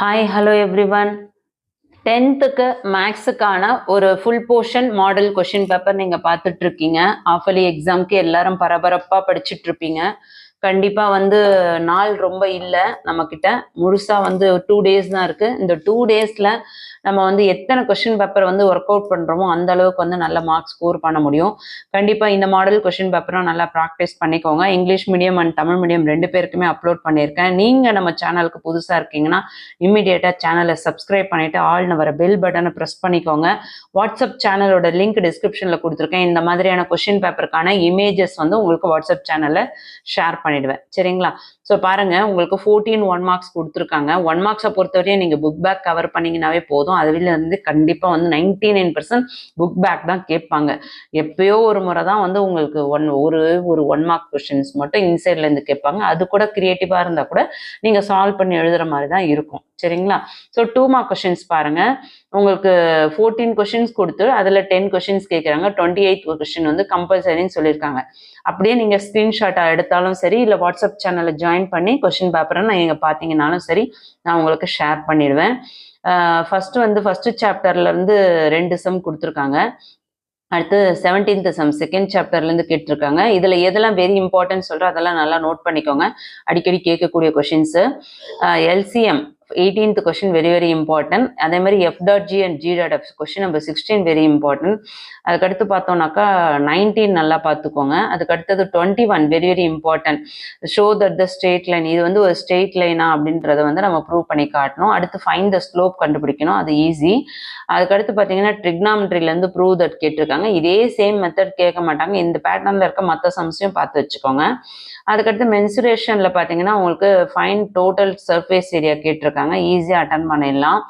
Hi hello everyone. 10th மேக்ஸுக்கான ஒரு full portion model question paper நீங்கள் பார்த்துட்டு இருக்கீங்க. ஆஃபலி எக்ஸாம்க்கு எல்லாரும் பரபரப்பாக படிச்சுட்டு இருப்பீங்க. கண்டிப்பாக நாள் ரொம்ப இல்லை, நம்மக்கிட்ட முழுசாக 2 டேஸ் தான் இருக்குது. இந்த 2 டேஸில் நம்ம எத்தனை கொஷின் பேப்பர் ஒர்க் அவுட் பண்ணுறோமோ அந்த அளவுக்கு நல்ல மார்க்ஸ் ஸ்கோர் பண்ண முடியும். கண்டிப்பாக இந்த மாடல் கொஷின் பேப்பரும் நல்லா ப்ராக்டிஸ் பண்ணிக்கோங்க. English medium and Tamil medium 2 பேருக்குமே அப்லோட் பண்ணியிருக்கேன். நீங்கள் நம்ம சேனலுக்கு புதுசாக இருக்கீங்கன்னா இம்மிடியேட்டாக சேனலை சப்ஸ்கிரைப் பண்ணிவிட்டு ஆல்னு வர பெல் பட்டனை ப்ரெஸ் பண்ணிக்கோங்க. வாட்ஸ்அப் சேனலோட லிங்க் டிஸ்கிரிப்ஷனில் கொடுத்துருக்கேன். இந்த மாதிரியான கொஷின் பேப்பருக்கான இமேஜஸ் உங்களுக்கு வாட்ஸ்அப் சேனலில் ஷேர் பண்ணிடுவேன். சரிங்களா? ஸோ பாருங்கள், உங்களுக்கு 14 1 மார்க்ஸ் கொடுத்துருக்காங்க. 1 மார்க்ஸை பொறுத்தவரையும் நீங்கள் புக் பேக் கவர் பண்ணிங்கனாவே போதும். அதுல கண்டிப்பாக 99% புக் பேக் தான் கேட்பாங்க. எப்பயோ ஒரு முறை தான் உங்களுக்கு ஒரு 1 மார்க் கொஷின்ஸ் மட்டும் இன்சைட்லேருந்து கேட்பாங்க. அது கூட கிரியேட்டிவாக இருந்தால் கூட நீங்கள் சால்வ் பண்ணி எழுதுகிற மாதிரி தான் இருக்கும். சரிங்களா? ஸோ 2 மார்க் கொஷின்ஸ் பாருங்கள். உங்களுக்கு 14 கொஷின்ஸ் கொடுத்து அதில் 10 கொஷின்ஸ் கேட்குறாங்க. 28th கொஷின் கம்பல்சரின்னு சொல்லியிருக்காங்க. அப்படியே நீங்கள் ஸ்க்ரீன்ஷாட்டாக எடுத்தாலும் சரி, இல்லை வாட்ஸ்அப் சேனலில் ஜாயின் பண்ணி கொஷின் பேப்பரை நீங்கள் பார்த்தீங்கன்னாலும் சரி, நான் உங்களுக்கு ஷேர் பண்ணிடுவேன். ஃபஸ்ட்டு சாப்டர்லேருந்து 2 சம் கொடுத்துருக்காங்க. அடுத்து 17th சம் செகண்ட் சாப்டர்லேருந்து கேட்டிருக்காங்க. இதில் எதெல்லாம் வெரி இம்பார்ட்டன்ட் சொல்கிறேன், அதெல்லாம் நல்லா நோட் பண்ணிக்கோங்க. அடிக்கடி கேட்கக்கூடிய questions. LCM 18th question very very important. அதே மாதிரி F.G and G.F question number 16 very important. அதுக்கடுத்து பார்த்தோம்னாக்கா 19 நல்லா பார்த்துக்கோங்க. அதுக்கடுத்தது 21 very very important. Show that the straight line, இது ஒரு ஸ்ட்ரெயிட் லைனா அப்படின்றத நம்ம ப்ரூவ் பண்ணி காட்டணும். அடுத்து ஃபைண்ட் த ஸ்லோப் கண்டுபிடிக்கணும், அது ஈஸி. அதுக்கடுத்து பார்த்தீங்கன்னா ட்ரிக்னாமெட்ரிலேருந்து ப்ரூவ் தட் கேட்டிருக்காங்க. இதே சேம் மெத்தட் கேட்க மாட்டாங்க. இந்த பேட்டர்னில் இருக்க மற்ற சம்ஸையும் பார்த்து வச்சுக்கோங்க. அதுக்கடுத்து மென்சுரேஷனில் பார்த்தீங்கன்னா உங்களுக்கு ஃபைன் டோட்டல் சர்ஃபேஸ் ஏரியா கேட்டிருக்காங்க. ஈஸியாக அட்டன் பண்ணிடலாம்.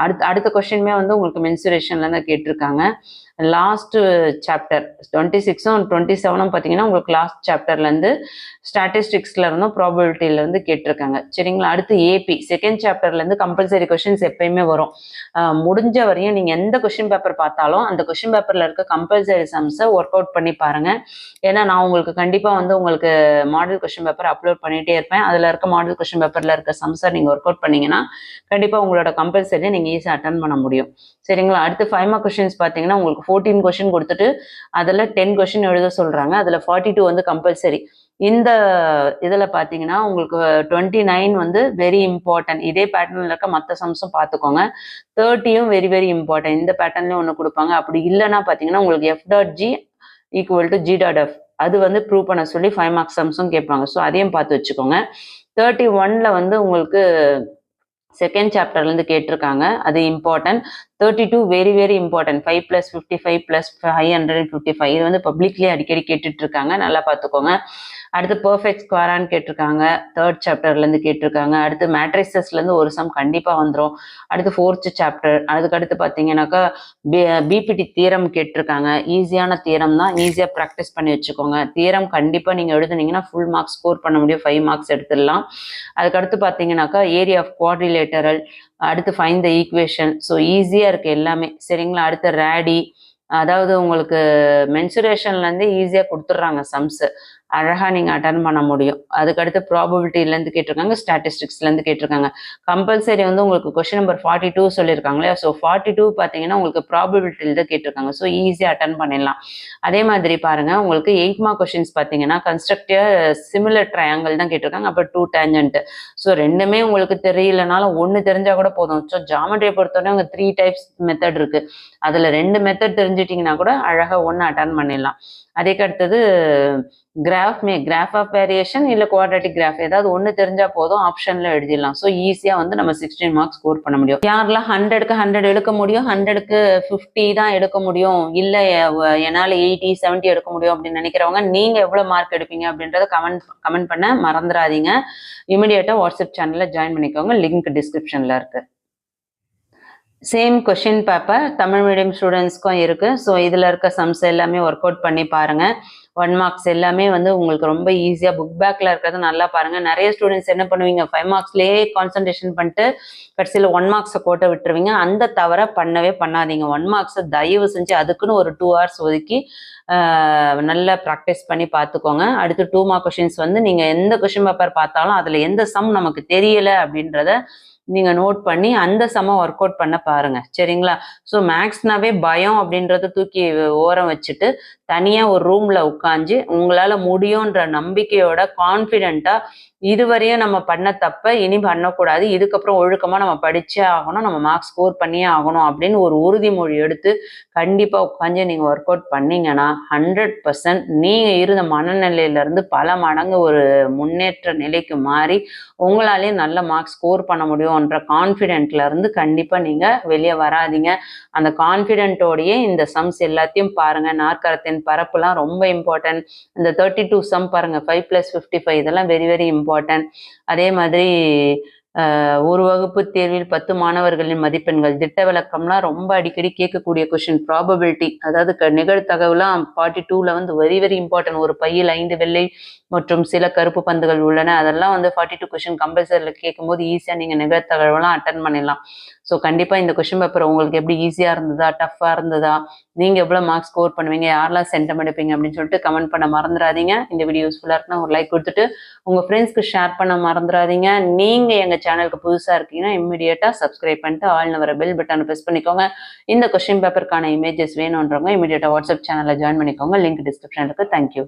அடுத்த கொஸ்டினுமே உங்களுக்கு மென்சுரேஷன்லேருந்து கேட்டிருக்காங்க. லாஸ்ட் சாப்டர் 26ம் 27ம் பார்த்தீங்கன்னா உங்களுக்கு லாஸ்ட் சாப்டர்லேருந்து ஸ்டாட்டிஸ்டிக்ஸ்ல இருந்தும் ப்ராபபிலிட்டியிலேருந்து கேட்டிருக்காங்க. சரிங்களா? அடுத்து ஏபி செகண்ட் சாப்டர்லேருந்து கம்பல்சரி கொஷின்ஸ் எப்பயுமே வரும். முடிஞ்ச வரையும் நீங்கள் எந்த கொஷின் பேப்பர் பார்த்தாலும் அந்த கொஷின் பேப்பரில் இருக்க கம்பல்சரி சம்ஸை ஒர்க் அவுட் பண்ணி பாருங்கள். ஏன்னா நான் உங்களுக்கு கண்டிப்பாக உங்களுக்கு மாடல் கொஷின் பேப்பர் அப்லோட் பண்ணிகிட்டே இருப்பேன். அதில் இருக்க மாடல் கொஷின் பேப்பரில் இருக்க சம்ஸை நீங்கள் ஒர்க் அவுட் பண்ணிங்கன்னா கண்டிப்பாக உங்களோட கம்பல்சரியை நீங்கள் ஈஸியாக அட்டன் பண்ண முடியும். சரிங்களா? அடுத்து 5 மார்க் கொஷின்ஸ் பார்த்தீங்கன்னா உங்களுக்கு 14 கொஷின் கொடுத்துட்டு அதில் 10 கொஷின் எழுத சொல்கிறாங்க. அதில் 42 கம்பல்சரி. இந்த இதில் பார்த்தீங்கன்னா உங்களுக்கு 29 வெரி இம்பார்ட்டன்ட். இதே பேட்டர்னில் இருக்க மற்ற சம்ஸும் பார்த்துக்கோங்க. 30யும் வெரி வெரி இம்பார்ட்டன்ட். இந்த பேட்டர்ன்லேயும் ஒன்று கொடுப்பாங்க. அப்படி இல்லைன்னா பார்த்தீங்கன்னா உங்களுக்கு F.G = G.F அது ப்ரூவ் பண்ண சொல்லி 5 மார்க் சம்ஸும் கேட்பாங்க. ஸோ அதையும் பார்த்து வச்சுக்கோங்க. 31ல் உங்களுக்கு செகண்ட் சாப்டர்லேருந்து கேட்டிருக்காங்க. அது இம்பார்ட்டன்ட். 32 very very important. 5 + 55 + 555 இது பப்ளிக்லேயே அடிக்கடி கேட்டுட்டு இருக்காங்க. நல்லா பார்த்துக்கோங்க. அடுத்து பர்ஃபெக்ட் ஸ்கொயரான்னு கேட்டிருக்காங்க. 3rd சாப்டர்லேருந்து கேட்டிருக்காங்க. அடுத்து மேட்ரிசஸ்லேருந்து ஒரு சம் கண்டிப்பாக வந்துடும். அடுத்து 4th சாப்டர். அதுக்கடுத்து பார்த்தீங்கன்னாக்கா பிபிடி தியரம் கேட்டிருக்காங்க. ஈஸியான தியரம் தான், ஈஸியாக ப்ராக்டிஸ் பண்ணி வச்சுக்கோங்க. தியரம் கண்டிப்பாக நீங்கள் எழுதுனீங்கன்னா ஃபுல் மார்க்ஸ் ஸ்கோர் பண்ண முடியும். 5 மார்க்ஸ் எடுத்துடலாம். அதுக்கடுத்து பார்த்தீங்கன்னாக்கா ஏரியா ஆஃப் குவாட்ரிலேட்டரல், அடுத்து ஃபைண்ட் த ஈக்குவேஷன். ஸோ ஈஸியாக இருக்குது எல்லாமே. சரிங்களா? அடுத்து ரேடி, அதாவது உங்களுக்கு மென்சுரேஷன்லேருந்து ஈஸியாக கொடுத்துட்றாங்க சம்ஸு. அழகாக நீங்கள் அட்டன் பண்ண முடியும். அதுக்கடுத்து ப்ராபபிலிட்டிலேருந்து கேட்டிருக்காங்க. ஸ்டாட்டிஸ்டிக்ஸ்லேருந்து கேட்டிருக்காங்க. கம்பல்சரி உங்களுக்கு கொஷின் நம்பர் 42 சொல்லியிருக்காங்களே. ஸோ 42 பார்த்தீங்கன்னா உங்களுக்கு ப்ராபபிலிட்டியில் தான் கேட்டிருக்காங்க. ஸோ ஈஸியாக அட்டன் பண்ணிடலாம். அதே மாதிரி பாருங்கள், உங்களுக்கு 8 மார்க் கொஷின்ஸ் பார்த்தீங்கன்னா கன்ஸ்ட்ரக்டிவ் சிமிலர் ட்ரையாங்கிள் தான் கேட்டிருக்காங்க. அப்போ 2 டேஞ்சன்ட். ஸோ ரெண்டுமே உங்களுக்கு தெரியலனாலும் ஒன்று தெரிஞ்சால் கூட போதும். ஸோ ஜாமெட்ரியை பொறுத்தவரை உங்கள் 3 டைப்ஸ் மெத்தட் இருக்குது. அதில் 2 மெத்தட் தெரிஞ்சிட்டிங்கன்னா கூட அழகாக ஒன்று அட்டன் பண்ணிடலாம். அதுக்கு அடுத்தது கிராஃப் ஆஃப் வேரியேஷன் இல்லை குவாட்ரேட்டிக் கிராஃப், ஏதாவது ஒன்று தெரிஞ்சால் போதும், ஆப்ஷனில் எழுதிடலாம். ஸோ ஈஸியாக நம்ம 16 மார்க்ஸ் ஸ்கோர் பண்ண முடியும். யாரெல்லாம் 100க்கு 100 எடுக்க முடியும், 100க்கு 50 தான் எடுக்க முடியும், இல்லை என்னால் 80 70 எடுக்க முடியும் அப்படின்னு நினைக்கிறவங்க நீங்கள் எவ்வளோ மார்க் எடுப்பீங்க அப்படின்றத கமெண்ட் பண்ண மறந்துடாதீங்க. இமிடியேட்டாக வாட்ஸ்அப் சேனலில் ஜாயின் பண்ணிக்கோங்க. லிங்க் டிஸ்கிரிப்ஷனில் இருக்குது. Same question paper Tamil medium ஸ்டூடெண்ட்ஸ்க்கும் இருக்குது. ஸோ இதில் இருக்க சம்ஸ் எல்லாமே ஒர்க் அவுட் பண்ணி பாருங்கள். 1 மார்க்ஸ் எல்லாமே உங்களுக்கு ரொம்ப ஈஸியாக புக் பேக்கில் இருக்கிறது நல்லா பாருங்கள். நிறைய ஸ்டூடெண்ட்ஸ் என்ன பண்ணுவீங்க, 5 மார்க்ஸ்லேயே கான்சன்ட்ரேஷன் பண்ணிட்டு கடைசியில் 1 மார்க்ஸை கோட்டை விட்டுருவீங்க. அந்த தவிர பண்ணவே பண்ணாதீங்க. 1 மார்க்ஸை தயவு செஞ்சு அதுக்குன்னு ஒரு 2 hours ஒதுக்கி நல்லா ப்ராக்டிஸ் பண்ணி பார்த்துக்கோங்க. அடுத்து 2 மார்க் கொஷின்ஸ் நீங்கள் எந்த கொஷின் பேப்பர் பார்த்தாலும் அதில் எந்த சம் நமக்கு தெரியலை அப்படின்றத நீங்க நோட் பண்ணி அந்த சம ஒர்க் அவுட் பண்ண பாருங்க. சரிங்களா? ஸோ மேக்ஸ்னாவே பயம் அப்படின்றத தூக்கி ஓரம் வச்சுட்டு, தனியா ஒரு ரூம்ல உட்காந்து உங்களால முடியுன்ற நம்பிக்கையோட கான்ஃபிடென்ட்டா இதுவரையும் நம்ம பண்ண தப்ப இனி பண்ணக்கூடாது. இதுக்கப்புறம் ஒழுக்கமா நம்ம படிச்சே ஆகணும். நம்ம மார்க்ஸ் ஸ்கோர் பண்ணியே ஆகணும் அப்படின்னு ஒரு உறுதிமொழி எடுத்து கண்டிப்பா உட்காந்து நீங்க ஒர்க் அவுட் பண்ணீங்கன்னா 100% நீங்க இருந்த மனநிலையில இருந்து பல மடங்கு ஒரு முன்னேற்ற நிலைக்கு மாறி உங்களாலேயே நல்ல மார்க்ஸ் ஸ்கோர் பண்ண முடியும்ன்ற கான்ஃபிடென்ட்ல இருந்து கண்டிப்பா நீங்க வெளியே வராதீங்க. அந்த கான்ஃபிடென்ட்டோடயே இந்த சம்ஸ் எல்லாத்தையும் பாருங்க. நாற்கரத்தின் பரப்புலாம் ரொம்ப இம்பார்ட்டன்ட். இந்த 32 சம் பாருங்க 5+55 இதெல்லாம் வெரி வெரி இம்பார்ட்டன்ட். அதே மாதிரி ஒரு வகுப்பு தேர்வில் 10 மாணவர்களின் மதிப்பெண்கள் திட்ட விளக்கம்லாம் ரொம்ப அடிக்கடி கேட்கக்கூடிய கொஸ்டின். ப்ராபபிலிட்டி அதாவது நிகழ்தகவுலாம் 42ல வந்து வெரி வெரி இம்பார்ட்டன்ட். ஒரு பையில் 5 வெள்ளை மற்றும் சில கருப்பு பந்துகள் உள்ளன. அதெல்லாம் வந்து 42 கொஸ்டின் கம்பல்சரியில் கேட்கும்போது ஈஸியாக நீங்கள் நிகழ்தகவுலாம் அட்டன் பண்ணிடலாம். ஸோ கண்டிப்பாக இந்த கொஸ்டின் பேப்பர் உங்களுக்கு எப்படி ஈஸியாக இருந்ததா, டஃப்பாக இருந்ததா, நீங்கள் எவ்வளோ மார்க்ஸ் ஸ்கோர் பண்ணுவீங்க, யாரெல்லாம் சென்டம் எடுப்பீங்க அப்படின்னு சொல்லிட்டு கமெண்ட் பண்ண மறந்துடாதீங்க. இந்த வீடியோ யூஸ்ஃபுல்லாக இருக்குன்னா ஒரு லைக் கொடுத்துட்டு உங்கள் ஃப்ரெண்ட்ஸ்க்கு ஷேர் பண்ண மறந்துடாதீங்க. நீங்கள் எங்கள் சேனலுக்கு புதுசாக இருக்கீங்கன்னா இம்மிடியேட்டாக சப்ஸ்கிரைப் பண்ணிட்டு ஆல்னு வர பெல் பட்டனை ப்ரெஸ் பண்ணிக்கோங்க. இந்த கொஸ்டின் பேப்பருக்கான இமேஜஸ் வேணுன்றவங்க இம்மிடியேட்டாக வாட்ஸ்அப் சேனலில் ஜாயின் பண்ணிக்கோங்க. லிங்க் டிஸ்கிரிப்ஷனில் இருக்குது. தேங்க்யூ.